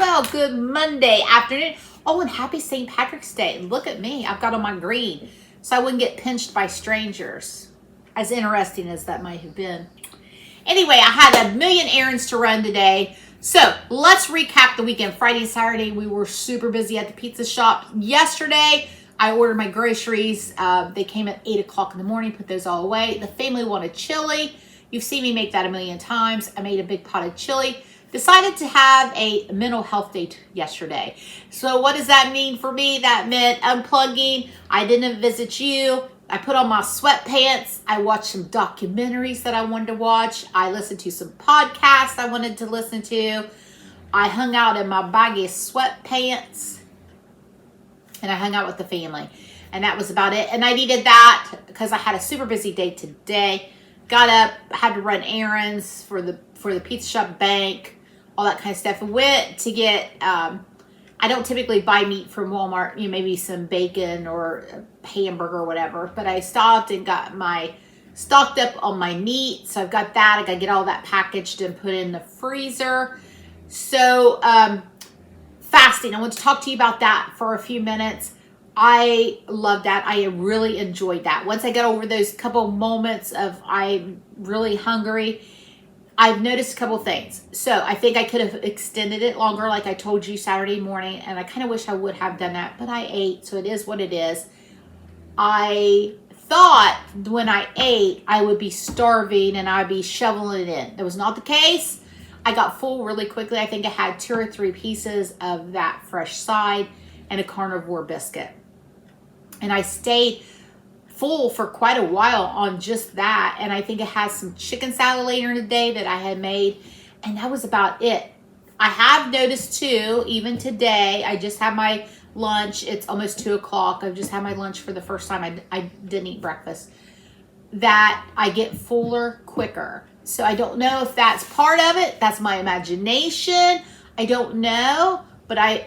Well, good Monday afternoon. Oh, and happy St. Patrick's Day. Look at me. I've got on my green so I wouldn't get pinched by strangers. As interesting as that might have been. Anyway, I had a million errands to run today. So let's recap the weekend. Friday and Saturday, we were super busy at the pizza shop. Yesterday, I ordered my groceries. They came at 8 o'clock in the morning, put those all away. The family wanted chili. You've seen me make that a million times. I made a big pot of chili. Decided to have a mental health day yesterday. So what does that mean for me? That meant unplugging. I didn't visit you. I put on my sweatpants. I watched some documentaries that I wanted to watch. I listened to some podcasts I wanted to listen to. I hung out in my baggy sweatpants. And I hung out with the family. And that was about it. And I needed that because I had a super busy day today. Got up, had to run errands for the pizza shop, bank, all that kind of stuff. Went to get, I don't typically buy meat from Walmart, maybe some bacon or a hamburger or whatever. But I stopped and got stocked up on my meat. So I've got that. I got to get all that packaged and put in the freezer. So, fasting. I want to talk to you about that for a few minutes. I love that. I really enjoyed that. Once I got over those couple moments of I'm really hungry, I've noticed a couple things. So I think I could have extended it longer like I told you Saturday morning, and I kind of wish I would have done that, but I ate, so it is what it is. I thought when I ate, I would be starving and I'd be shoveling it in. That was not the case. I got full really quickly. I think I had 2 or 3 pieces of that fresh side and a Carnivore biscuit. And I stayed full for quite a while on just that. And I think it has some chicken salad later in the day that I had made. And that was about it. I have noticed too, even today, I just had my lunch. It's almost 2 o'clock. I've just had my lunch for the first time. I didn't eat breakfast. That I get fuller quicker. So I don't know if that's part of it. That's my imagination. I don't know. But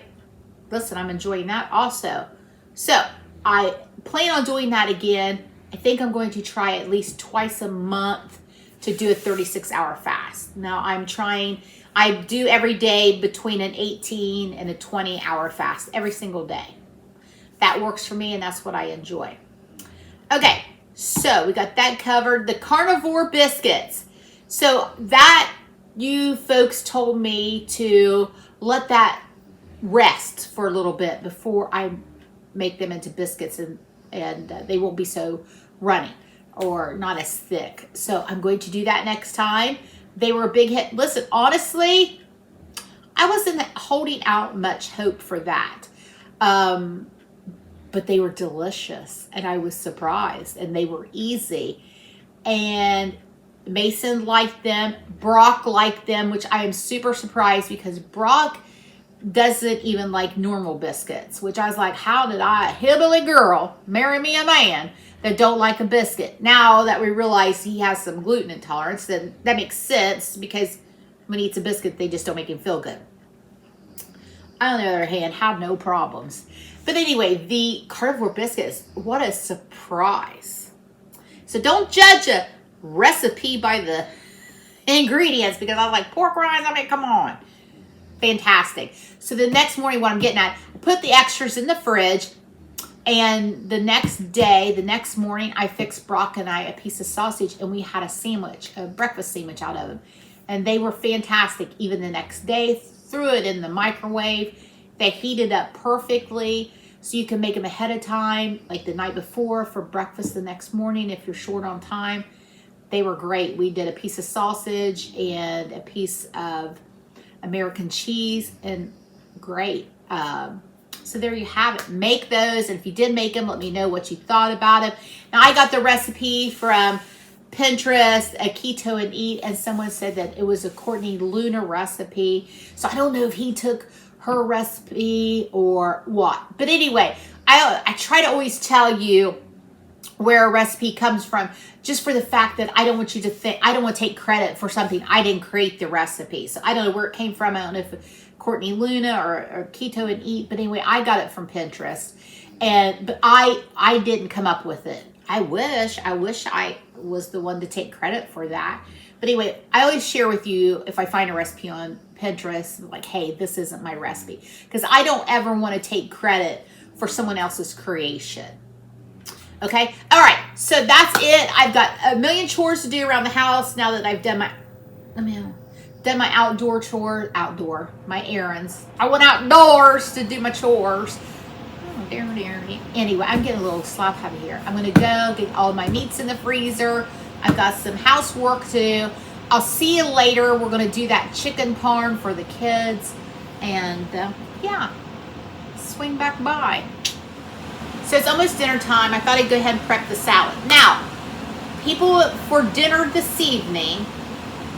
listen, I'm enjoying that also. So I plan on doing that again. I think I'm going to try at least twice a month to do a 36-hour fast. Now I do every day between an 18 and a 20-hour fast every single day. That works for me and that's what I enjoy. Okay, so we got that covered. The Carnivore biscuits. So that you folks told me to let that rest for a little bit before I make them into biscuits and they won't be so runny or not as thick. So I'm going to do that next time. They were a big hit. Listen, honestly, I wasn't holding out much hope for that. But they were delicious and I was surprised and they were easy. And Mason liked them. Brock liked them, which I am super surprised because Brock doesn't even like normal biscuits, which I was like, how did a hillbilly girl marry me a man that don't like a biscuit? Now that we realize he has some gluten intolerance, then that makes sense because when he eats a biscuit, they just don't make him feel good. I, on the other hand, have no problems. But anyway, the Carnivore biscuits, what a surprise. So don't judge a recipe by the ingredients because I was like, pork rinds, I mean, come on. Fantastic. So the next morning, what I'm getting at, I put the extras in the fridge, and the next morning, I fixed Brock and I a piece of sausage, and we had a sandwich, a breakfast sandwich out of them, and they were fantastic. Even the next day, threw it in the microwave. They heated up perfectly, so you can make them ahead of time, like the night before for breakfast the next morning if you're short on time. They were great. We did a piece of sausage and a piece of American cheese, and great. So there you have it. Make those, and if you did make them, let me know what you thought about it. Now I got the recipe from Pinterest, a Keto and Eat, and someone said that it was a Courtney Luna recipe. So I don't know if he took her recipe or what. But anyway, I try to always tell you where a recipe comes from, just for the fact that I don't want you to think, I don't want to take credit for something. I didn't create the recipe. So I don't know where it came from. I don't know if Courtney Luna or Keto and Eat, but anyway, I got it from Pinterest. But I didn't come up with it. I wish I was the one to take credit for that. But anyway, I always share with you if I find a recipe on Pinterest, like, hey, this isn't my recipe. Because I don't ever want to take credit for someone else's creation. Okay? All right. So that's it. I've got a million chores to do around the house now that I've done my my errands. I went outdoors to do my chores. Oh, dear. Anyway, I'm getting a little slop happy here. I'm going to go get all my meats in the freezer. I've got some housework to do. I'll see you later. We're going to do that chicken parm for the kids. And yeah, swing back by. So it's almost dinner time. I thought I'd go ahead and prep the salad. Now, people for dinner this evening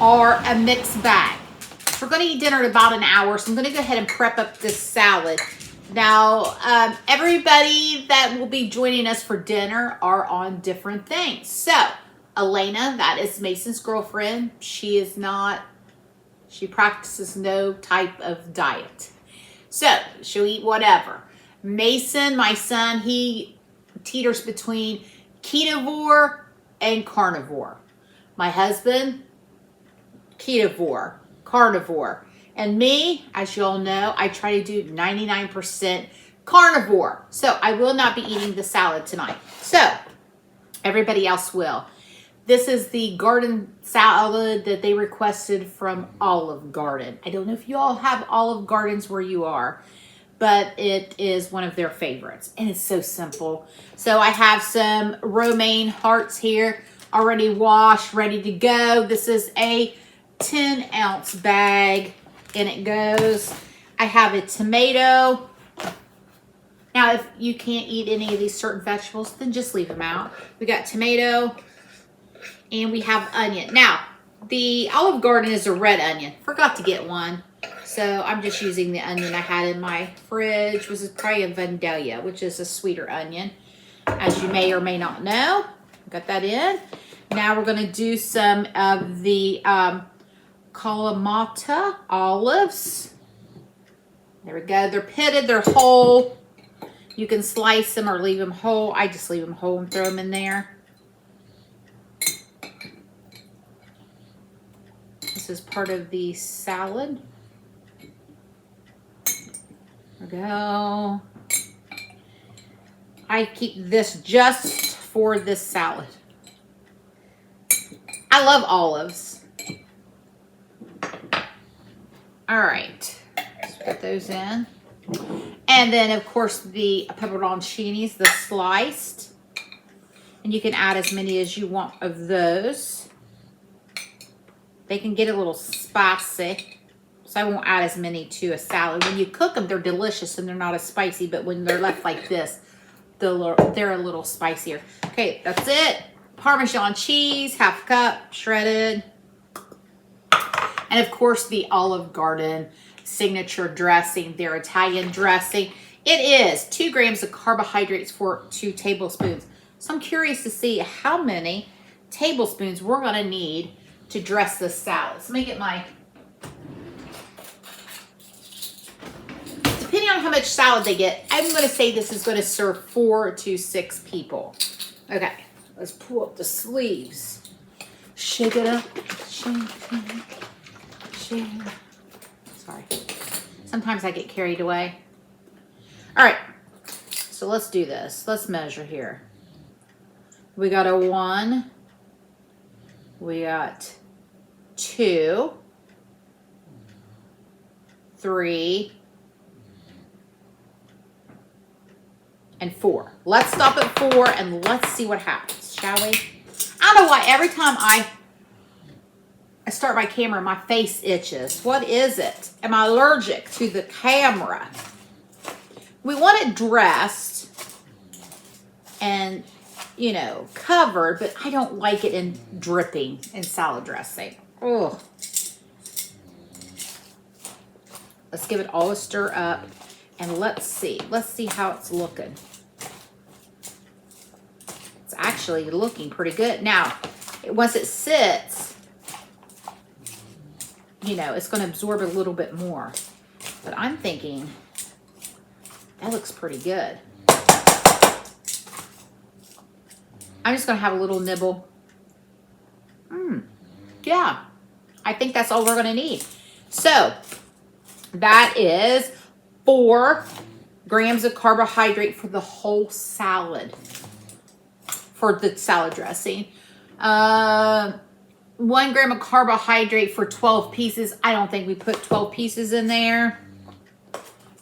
are a mixed bag. We're going to eat dinner in about an hour, so I'm going to go ahead and prep up this salad. Now, everybody that will be joining us for dinner are on different things. So, Elena, that is Mason's girlfriend. She practices no type of diet. So, she'll eat whatever. Mason, my son, he teeters between ketovore and carnivore. My husband, ketovore, carnivore. And me, as you all know, I try to do 99% carnivore. So I will not be eating the salad tonight. So everybody else will. This is the garden salad that they requested from Olive Garden. I don't know if you all have Olive Gardens where you are, but it is one of their favorites. And it's so simple. So I have some romaine hearts here, already washed, ready to go. This is a 10-ounce bag, and it goes. I have a tomato. Now, if you can't eat any of these certain vegetables, then just leave them out. We got tomato, and we have onion. Now, the Olive Garden is a red onion. Forgot to get one, so I'm just using the onion I had in my fridge, which is probably a Vandalia, which is a sweeter onion, as you may or may not know. Got that in. Now we're going to do some of the Kalamata olives. There we go. They're pitted. They're whole. You can slice them or leave them whole. I just leave them whole and throw them in there. This is part of the salad. There we go. I keep this just for this salad. I love olives. All right, let's put those in. And then, of course, the pepperoncinis, the sliced. And you can add as many as you want of those. They can get a little spicy, so I won't add as many to a salad. When you cook them, they're delicious and they're not as spicy, but when they're left like this, they're a little spicier. Okay, that's it. Parmesan cheese, half cup, shredded. And of course, the Olive Garden signature dressing, their Italian dressing. It is 2 grams of carbohydrates for 2 tablespoons. So I'm curious to see how many tablespoons we're going to need to dress this salad. So let me get my... Depending on how much salad they get, I'm going to say this is going to serve 4 to 6 people. Okay, let's pull up the sleeves. Shake it up. Shake it up. Sorry. Sometimes I get carried away. All right. So let's do this. Let's measure here. We got a 1. We got 2. 3. And 4. Let's stop at 4 and let's see what happens, shall we? I don't know why every time I start my camera, my face itches. What is it? Am I allergic to the camera? We want it dressed and, you know, covered, but I don't like it in dripping in salad dressing. Oh. Let's give it all a stir up and let's see. Let's see how it's looking. It's actually looking pretty good. Now, once it sits, you know, it's going to absorb a little bit more. But I'm thinking that looks pretty good. I'm just going to have a little nibble. Yeah, I think that's all we're going to need. So that is 4 grams of carbohydrate for the whole salad, for the salad dressing. 1 gram of carbohydrate for 12 pieces. I don't think we put 12 pieces in there.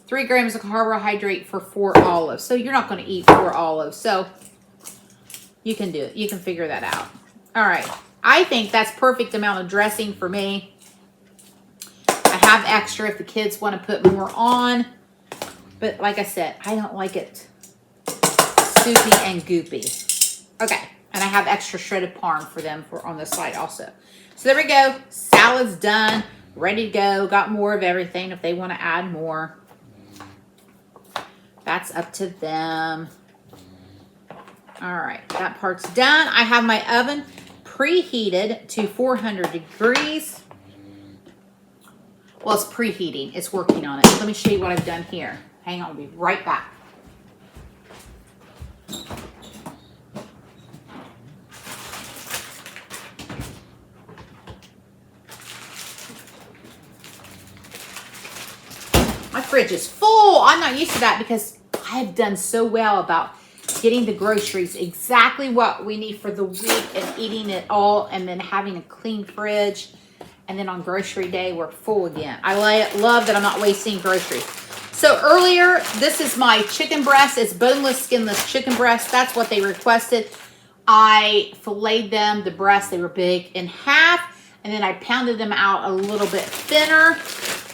3 grams of carbohydrate for 4 olives. So you're not going to eat 4 olives. So you can do it. You can figure that out. All right. I think that's perfect amount of dressing for me. I have extra if the kids want to put more on. But like I said, I don't like it soupy and goopy. Okay. And I have extra shredded parm for them for on the side also. So there we go. Salad's done. Ready to go. Got more of everything if they want to add more. That's up to them. All right. That part's done. I have my oven preheated to 400 degrees. Well, it's preheating. It's working on it. Let me show you what I've done here. Hang on. I'll be right back. My fridge is full. I'm not used to that because I have done so well about getting the groceries exactly what we need for the week and eating it all and then having a clean fridge. And then on grocery day, we're full again. I love that I'm not wasting groceries. So earlier, this is my chicken breast. It's boneless, skinless chicken breast. That's what they requested. I filleted them, the breasts, they were big, in half. And then I pounded them out a little bit thinner.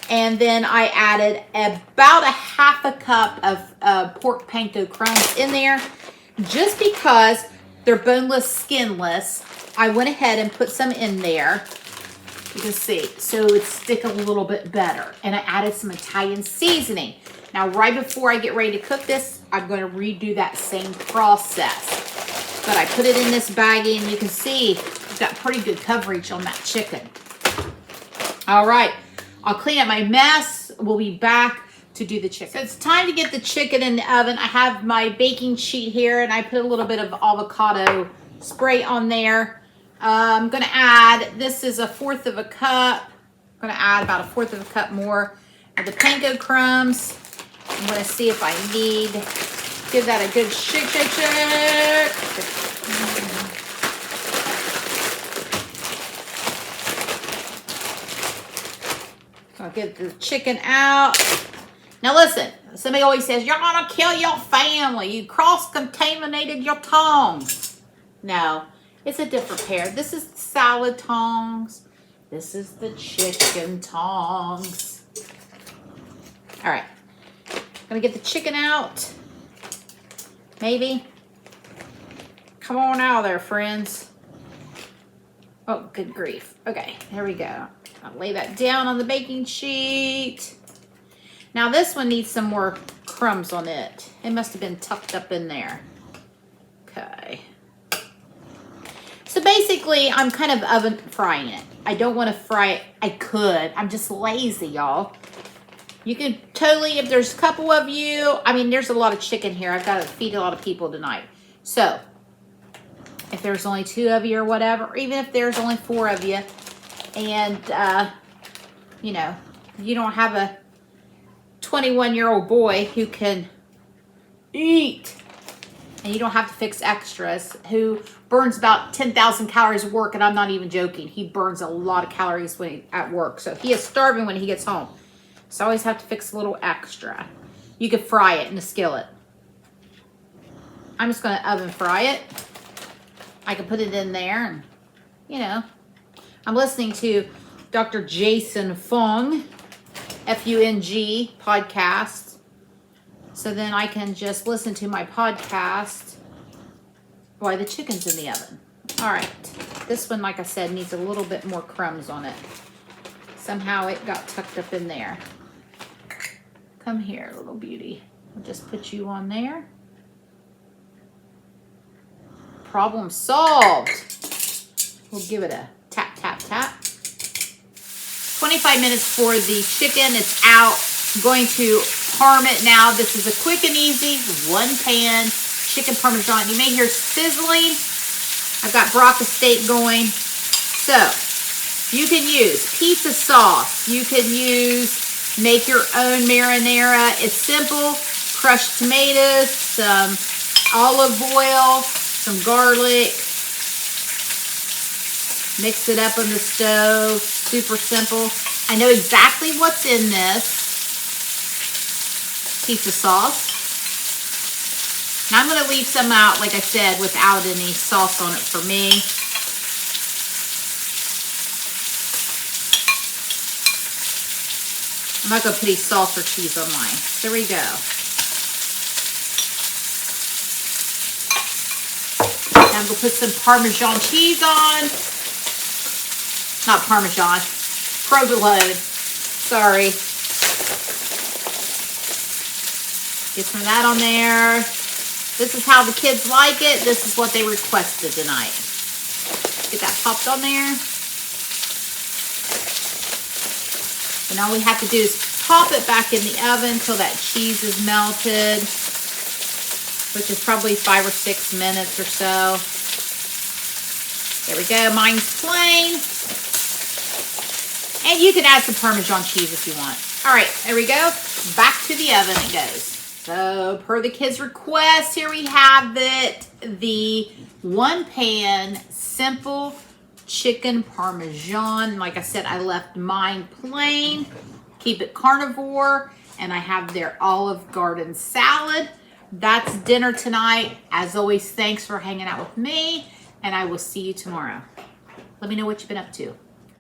And then I added about a half a cup of pork panko crumbs in there. Just because they're boneless, skinless, I went ahead and put some in there. You can see, so it stick a little bit better. And I added some Italian seasoning. Now, right before I get ready to cook this, I'm going to redo that same process. But I put it in this baggie, and you can see I've got pretty good coverage on that chicken. All right. I'll clean up my mess. We'll be back to do the chicken. So it's time to get the chicken in the oven. I have my baking sheet here, and I put a little bit of avocado spray on there. I'm going to add, this is 1/4 of a cup. I'm going to add about 1/4 of a cup more of the panko crumbs. I'm going to see if I need, give that a good shake. I'll get the chicken out. Now listen, somebody always says, you're going to kill your family. You cross-contaminated your tongs. No, it's a different pair. This is the salad tongs. This is the chicken tongs. All right. Gonna get the chicken out. Maybe. Come on out of there, friends. Oh, good grief. Okay, there we go. I'll lay that down on the baking sheet. Now this one needs some more crumbs on it. It must have been tucked up in there. Okay. So basically, I'm kind of oven frying it. I don't want to fry it. I could. I'm just lazy, y'all. You can totally, if there's a couple of you, I mean, there's a lot of chicken here. I've got to feed a lot of people tonight. So, if there's only 2 of you or whatever, or even if there's only 4 of you, and, you know, you don't have a 21-year-old boy who can eat, and you don't have to fix extras, who burns about 10,000 calories at work, and I'm not even joking. He burns a lot of calories when at work, so he is starving when he gets home. So I always have to fix a little extra. You could fry it in a skillet. I'm just going to oven fry it. I can put it in there, and, you know, I'm listening to Dr. Jason Fung, F-U-N-G, podcast. So then I can just listen to my podcast while the chicken's in the oven. All right. This one, like I said, needs a little bit more crumbs on it. Somehow it got tucked up in there. Come here, little beauty. I'll just put you on there. Problem solved. We'll give it a tap, tap, tap. 25 minutes for the chicken. It's out. I'm going to parm it now. This is a quick and easy 1-pan chicken Parmesan. You may hear sizzling. I've got Braca steak going. So, You can use pizza sauce. You can make your own marinara. It's simple. Crushed tomatoes, some olive oil, some garlic. Mix it up on the stove. Super simple. I know exactly what's in this pizza sauce. Now I'm going to leave some out, like I said, without any sauce on it for me. I'm not going to put any sauce or cheese on mine. There we go. Now I'm going to put some Parmesan cheese on. Not Parmesan. Provolone. Sorry. Get some of that on there. This is how the kids like it. This is what they requested tonight. Get that popped on there. And all we have to do is pop it back in the oven until that cheese is melted, which is probably 5 or 6 minutes or so. There we go. Mine's plain. And you can add some Parmesan cheese if you want. All right, there we go. Back to the oven it goes. So per the kids' request, here we have it. The 1-pan simple chicken Parmesan. Like I said, I left mine plain. Keep it carnivore. And I have their Olive Garden salad. That's dinner tonight. As always, thanks for hanging out with me. And I will see you tomorrow. Let me know what you've been up to.